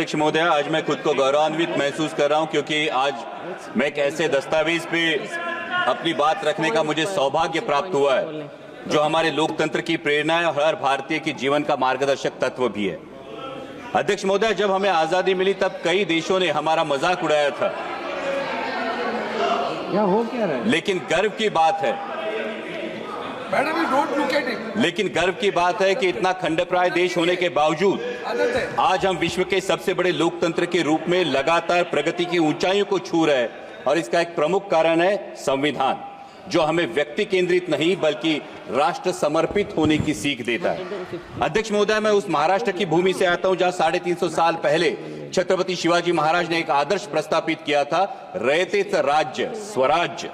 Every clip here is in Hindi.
अध्यक्ष महोदय, आज मैं खुद को गौरवान्वित महसूस कर रहा हूं क्योंकि आज मैं एक ऐसे दस्तावेज पे अपनी बात रखने का मुझे सौभाग्य प्राप्त हुआ है जो हमारे लोकतंत्र की प्रेरणा है और हर भारतीय के जीवन का मार्गदर्शक तत्व भी है। अध्यक्ष महोदय, जब हमें आजादी मिली तब कई देशों ने हमारा मजाक उड़ाया था, हो क्या रहा है? लेकिन गर्व की बात है लेकिन गर्व की बात है कि इतना खंडप्राय देश होने के बावजूद आज हम विश्व के सबसे बड़े लोकतंत्र के रूप में लगातार प्रगति की ऊंचाइयों को छू रहे हैं और इसका एक प्रमुख कारण है संविधान, जो हमें व्यक्ति केंद्रित नहीं बल्कि राष्ट्र समर्पित होने की सीख देता है। अध्यक्ष महोदय, मैं उस महाराष्ट्र की भूमि से आता हूं जहां 350 साल पहले छत्रपति शिवाजी महाराज ने एक आदर्श प्रस्तापित किया था, रयतेच राज्य स्वराज्य।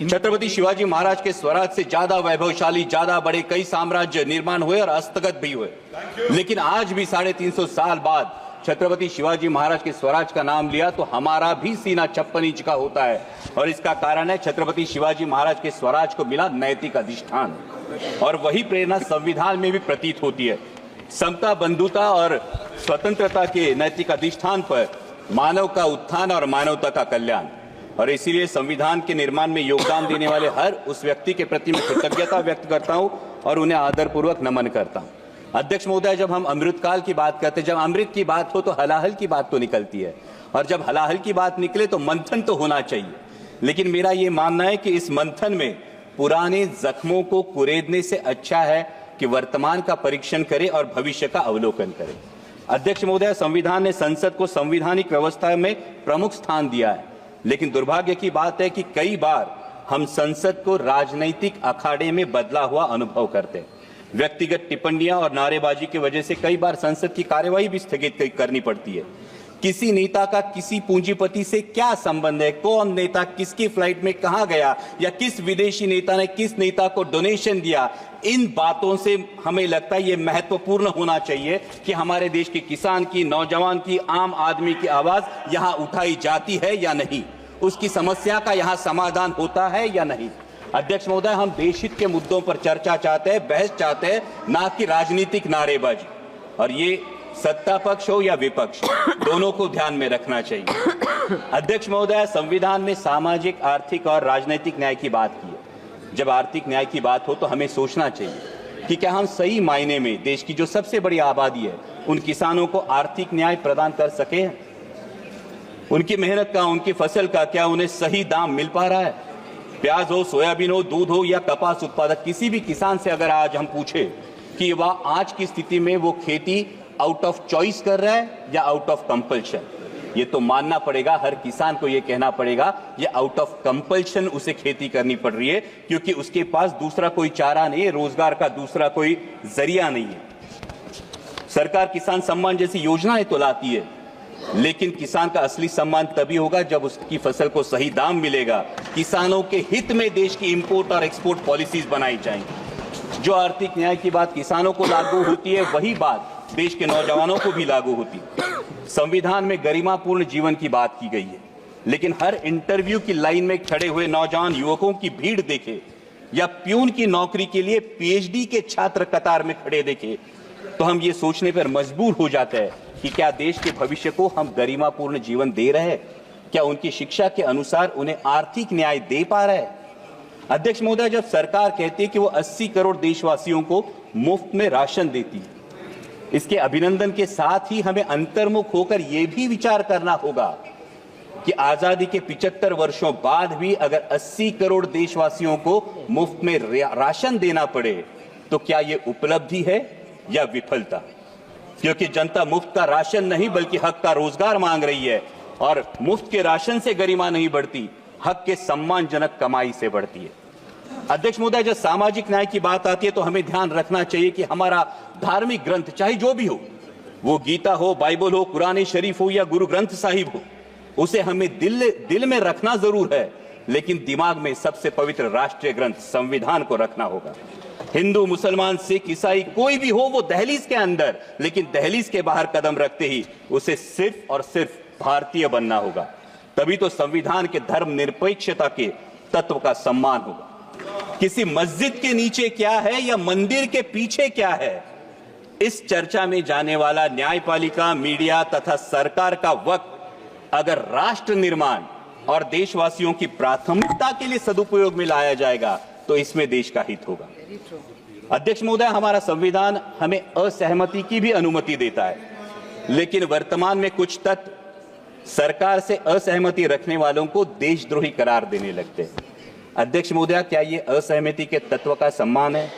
छत्रपति शिवाजी महाराज के स्वराज से ज्यादा वैभवशाली, ज्यादा बड़े कई साम्राज्य निर्माण हुए और हस्तगत भी हुए, लेकिन आज भी 350 साल बाद छत्रपति शिवाजी महाराज के स्वराज का नाम लिया तो हमारा भी सीना 56 इंच का होता है और इसका कारण है छत्रपति शिवाजी महाराज के स्वराज को मिला नैतिक अधिष्ठान और वही प्रेरणा संविधान में भी प्रतीत होती है। समता, बंधुता और स्वतंत्रता के नैतिक अधिष्ठान पर मानव का उत्थान और मानवता का कल्याण, और इसीलिए संविधान के निर्माण में योगदान देने वाले हर उस व्यक्ति के प्रति मैं कृतज्ञता व्यक्त करता हूं और उन्हें आदरपूर्वक नमन करता हूं। अध्यक्ष महोदय, जब हम अमृतकाल की बात करते हैं, जब अमृत की बात हो तो हलाहल की बात तो निकलती है और जब हलाहल की बात निकले तो मंथन तो होना चाहिए, लेकिन मेरा ये मानना है कि इस मंथन में पुराने जख्मों को कुरेदने से अच्छा है कि वर्तमान का परीक्षण करे और भविष्य का अवलोकन करे। अध्यक्ष महोदय, संविधान ने संसद को संवैधानिक व्यवस्था में प्रमुख स्थान दिया है, लेकिन दुर्भाग्य की बात है कि कई बार हम संसद को राजनीतिक अखाड़े में बदला हुआ अनुभव करते हैं। व्यक्तिगत टिप्पणियां और नारेबाजी की वजह से कई बार संसद की कार्यवाही भी स्थगित करनी पड़ती है। किसी नेता का किसी पूंजीपति से क्या संबंध है, कौन नेता किसकी फ्लाइट में कहां गया या किस विदेशी नेता ने किस नेता को डोनेशन दिया, इन बातों से हमें लगता है ये महत्वपूर्ण होना चाहिए कि हमारे देश के किसान की, नौजवान की, आम आदमी की आवाज यहां उठाई जाती है या नहीं, उसकी समस्या का यहां समाधान होता है या नहीं। अध्यक्ष महोदय, हम देशहित के मुद्दों पर चर्चा चाहते हैं, बहस चाहते हैं, ना कि राजनीतिक नारेबाजी, और ये सत्ता पक्ष हो या विपक्ष, दोनों को ध्यान में रखना चाहिए। अध्यक्ष महोदय, संविधान में सामाजिक, आर्थिक और राजनीतिक न्याय की बात की है। जब आर्थिक न्याय की बात हो तो हमें सोचना चाहिए कि क्या हम सही मायने में देश की जो सबसे बड़ी आबादी है उन किसानों को आर्थिक न्याय प्रदान कर सके। उनकी मेहनत का, उनकी फसल का क्या उन्हें सही दाम मिल पा रहा है? प्याज हो, सोयाबीन हो, दूध हो या कपास उत्पादक, किसी भी किसान से अगर आज हम पूछे कि वह आज की स्थिति में वो खेती आउट ऑफ चॉइस कर रहा है या आउट ऑफ कंपल्शन, ये तो मानना पड़ेगा, हर किसान को ये कहना पड़ेगा ये आउट ऑफ कंपल्शन उसे खेती करनी पड़ रही है, क्योंकि उसके पास दूसरा कोई चारा नहीं है, रोजगार का दूसरा कोई जरिया नहीं है। सरकार किसान सम्मान जैसी योजनाएं तो लाती है, लेकिन किसान का असली सम्मान तभी होगा जब उसकी फसल को सही दाम मिलेगा। किसानों के हित में देश की इंपोर्ट और एक्सपोर्ट पॉलिसीज बनाई जाएंगी। जो आर्थिक न्याय की बात किसानों को लागू होती है, वही बात देश के नौजवानों को भी लागू होती है। संविधान में गरिमापूर्ण जीवन की बात की गई है, लेकिन हर इंटरव्यू की लाइन में खड़े हुए नौजवान युवकों की भीड़ देखे या प्यून की नौकरी के लिए पीएचडी के छात्र कतार में खड़े देखे तो हम ये सोचने पर मजबूर हो जाते हैं कि क्या देश के भविष्य को हम गरिमापूर्ण जीवन दे रहे हैं? क्या उनकी शिक्षा के अनुसार उन्हें आर्थिक न्याय दे पा रहे हैं? अध्यक्ष महोदय, जब सरकार कहती है कि वो 80 करोड़ देशवासियों को मुफ्त में राशन देती है, इसके अभिनंदन के साथ ही हमें अंतर्मुख होकर यह भी विचार करना होगा कि आजादी के 75 वर्षों बाद भी अगर 80 करोड़ देशवासियों को मुफ्त में राशन देना पड़े तो क्या यह उपलब्धि है या विफलता? क्योंकि जनता मुफ्त का राशन नहीं बल्कि हक का रोजगार मांग रही है, और मुफ्त के राशन से गरिमा नहीं बढ़ती, हक के सम्मानजनक कमाई से बढ़ती है। अध्यक्ष महोदय, जब सामाजिक न्याय की बात आती है तो हमें ध्यान रखना चाहिए कि हमारा धार्मिक ग्रंथ चाहे जो भी हो, वो गीता हो, बाइबल हो, कुरान शरीफ हो या गुरु ग्रंथ साहिब हो, उसे हमें दिल में रखना जरूर है, लेकिन दिमाग में सबसे पवित्र राष्ट्रीय ग्रंथ संविधान को रखना होगा। हिंदू, मुसलमान, सिख, ईसाई कोई भी हो, वो दहलीज के अंदर, लेकिन दहलीज के बाहर कदम रखते ही उसे सिर्फ और सिर्फ भारतीय बनना होगा। तभी तो संविधान के धर्म निरपेक्षता के तत्व का सम्मान होगा। किसी मस्जिद के नीचे क्या है या मंदिर के पीछे क्या है, इस चर्चा में जाने वाला न्यायपालिका, मीडिया तथा सरकार का वक्त अगर राष्ट्र निर्माण और देशवासियों की प्राथमिकता के लिए सदुपयोग में लाया जाएगा तो इसमें देश का हित होगा। अध्यक्ष महोदय, हमारा संविधान हमें असहमति की भी अनुमति देता है, लेकिन वर्तमान में कुछ तत्व सरकार से असहमति रखने वालों को देशद्रोही करार देने लगते हैं। अध्यक्ष महोदय, क्या ये असहमति के तत्व का सम्मान है?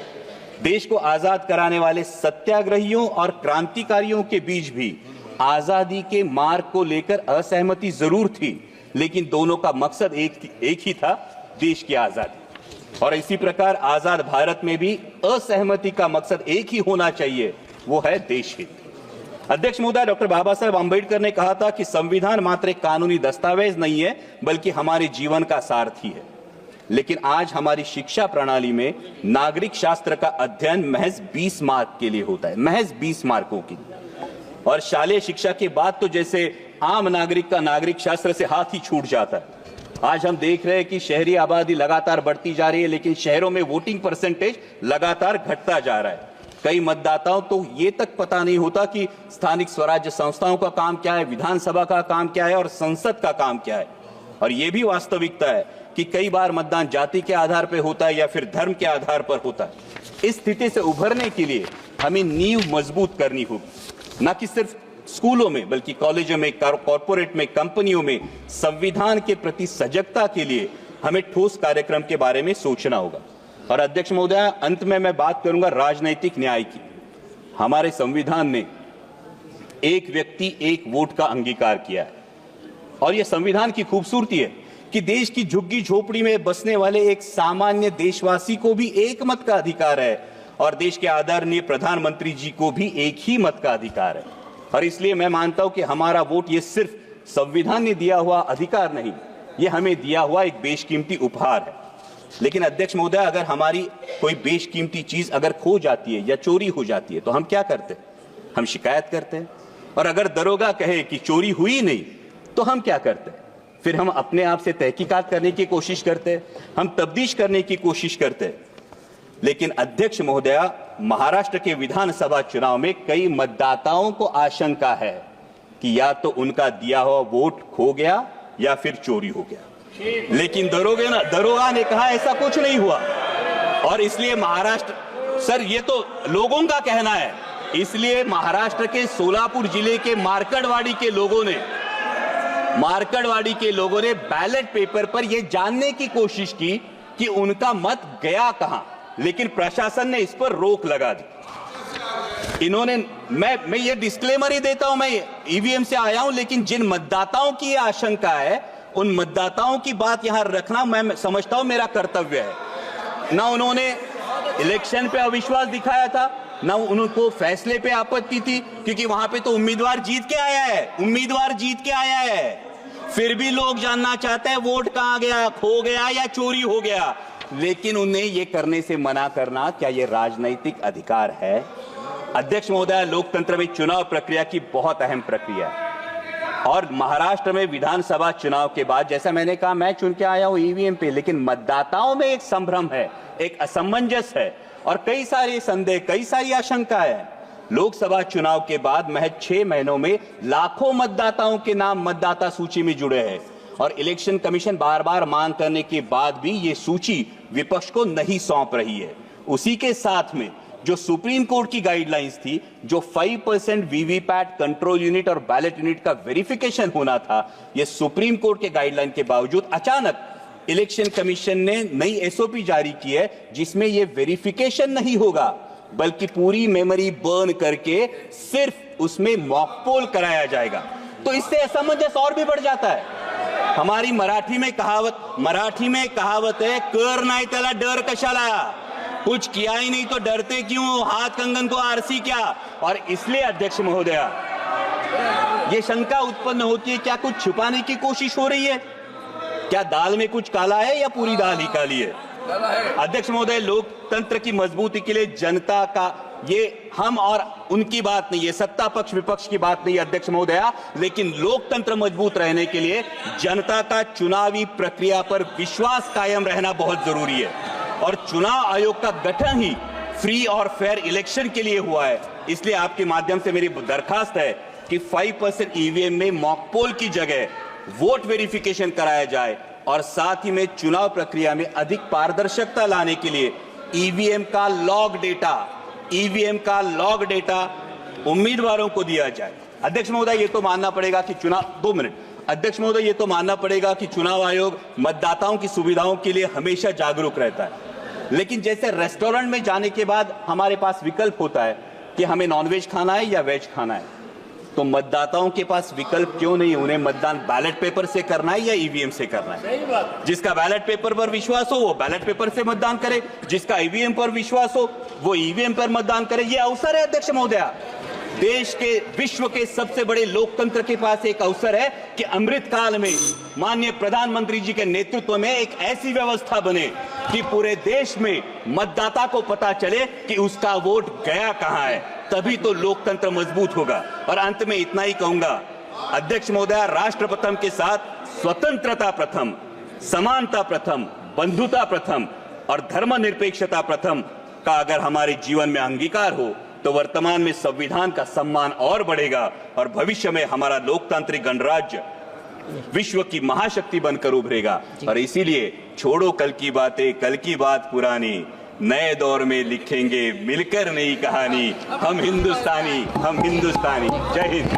देश को आजाद कराने वाले सत्याग्रहियों और क्रांतिकारियों के बीच भी आजादी के मार्ग को लेकर असहमति जरूर थी, लेकिन दोनों का मकसद एक ही था, देश की आजादी। और इसी प्रकार आजाद भारत में भी असहमति का मकसद एक ही होना चाहिए, वो है देश हित। अध्यक्ष महोदय, डॉक्टर बाबा साहब आंबेडकर ने कहा था कि संविधान मात्र एक कानूनी दस्तावेज नहीं है, बल्कि हमारे जीवन का सारथी है। लेकिन आज हमारी शिक्षा प्रणाली में नागरिक शास्त्र का अध्ययन महज 20 मार्क के लिए होता है, महज 20 मार्कों के लिए। और शालेय शिक्षा के बाद तो जैसे आम नागरिक का नागरिक शास्त्र से हाथ ही छूट जाता है। आज हम देख रहे हैं कि शहरी आबादी लगातार बढ़ती जा रही है, लेकिन शहरों में वोटिंग परसेंटेज लगातार घटता जा रहा है। कई मतदाताओं तो ये तक पता नहीं होता कि स्थानिक स्वराज्य संस्थाओं का काम क्या है, विधानसभा का काम क्या है और संसद का काम क्या है। और ये भी वास्तविकता है कि कई बार मतदान जाति के आधार पर होता है या फिर धर्म के आधार पर होता है। इस स्थिति से उभरने के लिए हमें नींव मजबूत करनी होगी, न कि सिर्फ स्कूलों में बल्कि कॉलेजों में, कॉर्पोरेट में, कंपनियों में संविधान के प्रति सजगता के लिए हमें ठोस कार्यक्रम के बारे में सोचना होगा। और अध्यक्ष महोदय, अंत में मैं बात करूंगा राजनीतिक न्याय की। हमारे संविधान ने एक व्यक्ति एक वोट का अंगीकार किया है, और यह संविधान की खूबसूरती है कि देश की झुग्गी झोपड़ी में बसने वाले एक सामान्य देशवासी को भी एक मत का अधिकार है, और देश के आदरणीय प्रधानमंत्री जी को भी एक ही मत का अधिकार है। और इसलिए मैं मानता हूं कि हमारा वोट ये सिर्फ संविधान ने दिया हुआ अधिकार नहीं, ये हमें दिया हुआ एक बेशकीमती उपहार है। लेकिन अध्यक्ष महोदय, अगर हमारी कोई बेशकीमती चीज अगर खो जाती है या चोरी हो जाती है तो हम क्या करते हैं? हम शिकायत करते हैं। और अगर दरोगा कहे कि चोरी हुई नहीं तो हम क्या करते हैं? फिर हम अपने आप से तहकीकात करने की कोशिश करते हैं, हम तफ्तीश करने की कोशिश करते हैं। लेकिन अध्यक्ष महोदया, महाराष्ट्र के विधानसभा चुनाव में कई मतदाताओं को आशंका है कि या तो उनका दिया हुआ वोट खो गया या फिर चोरी हो गया। लेकिन दरोगा ने कहा ऐसा कुछ नहीं हुआ। और इसलिए महाराष्ट्र, सर ये तो लोगों का कहना है, इसलिए महाराष्ट्र के सोलापुर जिले के मार्कड़वाड़ी के लोगों ने बैलेट पेपर पर यह जानने की कोशिश की कि उनका मत गया कहां, लेकिन प्रशासन ने इस पर रोक लगा दी। इन्होंने, मैं ये डिस्क्लेमर ही देता हूं, मैं ईवीएम से आया हूं, लेकिन जिन मतदाताओं की ये आशंका है उन मतदाताओं की बात यहां रखना मैं समझता हूं मेरा कर्तव्य है। ना उन्होंने इलेक्शन पे अविश्वास दिखाया था, ना उनको फैसले पे आपत्ति थी, क्योंकि वहां पे तो उम्मीदवार जीत के आया है। फिर भी लोग जानना चाहते हैं वोट कहां गया, खो गया या चोरी हो गया। लेकिन उन्हें यह करने से मना करना, क्या यह राजनीतिक अधिकार है? अध्यक्ष महोदय, लोकतंत्र में चुनाव प्रक्रिया की बहुत अहम प्रक्रिया है। और महाराष्ट्र में विधानसभा चुनाव के बाद, जैसा मैंने कहा, मैं चुन के आया हूं ईवीएम पे, लेकिन मतदाताओं में एक संभ्रम है, एक असमंजस है और कई सारे संदेह, कई सारी आशंका है। लोकसभा चुनाव के बाद महज 6 महीनों में लाखों मतदाताओं के नाम मतदाता सूची में जुड़े हैं, और इलेक्शन कमीशन बार बार मांग करने के बाद भी ये सूची विपक्ष को नहीं सौंप रही है। उसी के साथ में जो सुप्रीम कोर्ट की गाइडलाइंस थी, जो 5% वीवीपैट कंट्रोल यूनिट और बैलेट यूनिट का वेरिफिकेशन होना था, ये सुप्रीम कोर्ट के गाइडलाइन के बावजूद अचानक इलेक्शन कमीशन ने नई एसओपी जारी की है, जिसमें ये वेरिफिकेशन नहीं होगा, बल्कि पूरी मेमोरी बर्न करके सिर्फ उसमें मॉक पोल कराया जाएगा। तो इससे असमंजस और भी बढ़ जाता है। हमारी मराठी में कहावत है, कर नाही त्याला डर कशाला, कुछ किया ही नहीं तो डरते क्यों, हाथ कंगन को आरसी क्या। और इसलिए अध्यक्ष महोदया, ये शंका उत्पन्न होती है, क्या कुछ छुपाने की कोशिश हो रही है? क्या दाल में कुछ काला है या पूरी दाल ही काली है? अध्यक्ष महोदय, लोकतंत्र की मजबूती के लिए जनता का, ये हम और उनकी बात नहीं है, सत्ता पक्ष विपक्ष की बात नहीं है अध्यक्ष महोदया, लेकिन लोकतंत्र मजबूत रहने के लिए जनता का चुनावी प्रक्रिया पर विश्वास कायम रहना बहुत जरूरी है। और चुनाव आयोग का गठन ही फ्री और फेयर इलेक्शन के लिए हुआ है। इसलिए आपके माध्यम से मेरी दरखास्त है कि 5% ईवीएम में मॉक पोल की जगह वोट वेरिफिकेशन कराया जाए और साथ ही में चुनाव प्रक्रिया में अधिक पारदर्शिता लाने के लिए ईवीएम का लॉग डेटा उम्मीदवारों को दिया जाए। अध्यक्ष महोदय, ये तो मानना पड़ेगा कि अध्यक्ष महोदय, ये तो मानना पड़ेगा कि चुनाव आयोग मतदाताओं की सुविधाओं के लिए हमेशा जागरूक रहता है, लेकिन जैसे रेस्टोरेंट में जाने के बाद हमारे पास विकल्प होता है कि हमें नॉनवेज खाना है या वेज खाना है, तो मतदाताओं के पास विकल्प क्यों नहीं? उन्हें मतदान बैलेट पेपर से करना है या ईवीएम से करना है? जिसका बैलेट पेपर पर विश्वास हो वो बैलेट पेपर से मतदान करे, जिसका ईवीएम पर विश्वास हो वो ईवीएम पर मतदान करे। ये अवसर है अध्यक्ष महोदय, देश के विश्व के सबसे बड़े लोकतंत्र के पास एक अवसर है कि अमृत काल में माननीय प्रधानमंत्री जी के नेतृत्व में एक ऐसी व्यवस्था बने कि पूरे देश में मतदाता को पता चले कि उसका वोट गया कहां है, तभी तो लोकतंत्र मजबूत होगा। और अंत में इतना ही कहूंगा अध्यक्ष महोदय, राष्ट्र प्रथम के साथ स्वतंत्रता प्रथम, समानता प्रथम, बंधुता प्रथम और धर्मनिरपेक्षता प्रथम का अगर हमारे जीवन में अंगीकार हो तो वर्तमान में संविधान का सम्मान और बढ़ेगा और भविष्य में हमारा लोकतांत्रिक गणराज्य विश्व की महाशक्ति बनकर उभरेगा। और इसीलिए छोड़ो कल की बातें, कल की बात पुरानी, नए दौर में लिखेंगे मिलकर नई कहानी, हम हिंदुस्तानी। जय हिंद।